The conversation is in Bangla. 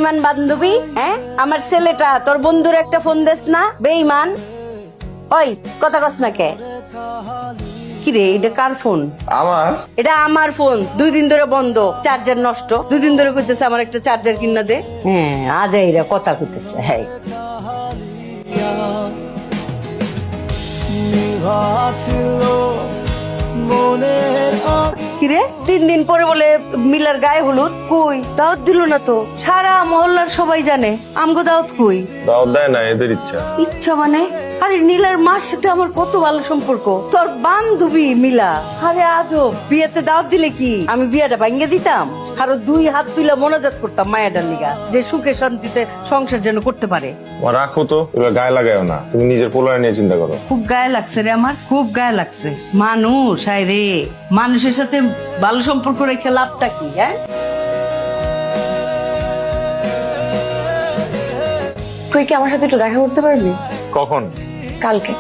বেঈমান বান্ধবী, হ্যাঁ? আমার ছেলেটা তোর বন্ধুর একটা ফোন দেস না, বেঈমান। ওই কথা কস না কে? কি রে, এটা কার ফোন? আমার এটা আমার ফোন, 2 দিন ধরে বন্ধ, চার্জার নষ্ট। 2 দিন ধরে কইতেছে আমার একটা চার্জার কিনা দে। হ্যাঁ, আজাইরা কথা কইতেছে। হ্যাঁ, কিরে 3 দিন পরে বলে মিলার গায়ে হলুদ? কই দাওয়াত দিল না তো? সারা মহল্লার সবাই জানে, আমগো দাওয়াত কই? দাওয়াত দেয় না, এদের ইচ্ছা। ইচ্ছা মানে? আরে নীলার মার সাথে আমার কত ভালো সম্পর্ক, তোর বান্ধবী মিলা। আরে আজব, বিয়েতে দাওয়াত দিলে কি আমি বিয়েটা ভাঙ্গে দিতাম? আরো 2 হাত তুলে মোনাজাত করতাম মায়াটার লিগা, যে সুখে শান্তিতে সংসার যেন করতে পারে। রাখো তো, এবার গায়ে লাগাও না, তুমি নিজের পোলার নিয়ে চিন্তা করো। খুব গায়ে লাগছে রে আমার, খুব গায়ে লাগছে। মানুষ, আয় রে, মানুষের সাথে ভালো সম্পর্ক রেখে লাভটা কি? হ্যাঁ, তুই কি আমার সাথে একটু দেখা করতে পারবি কখন? কালকে?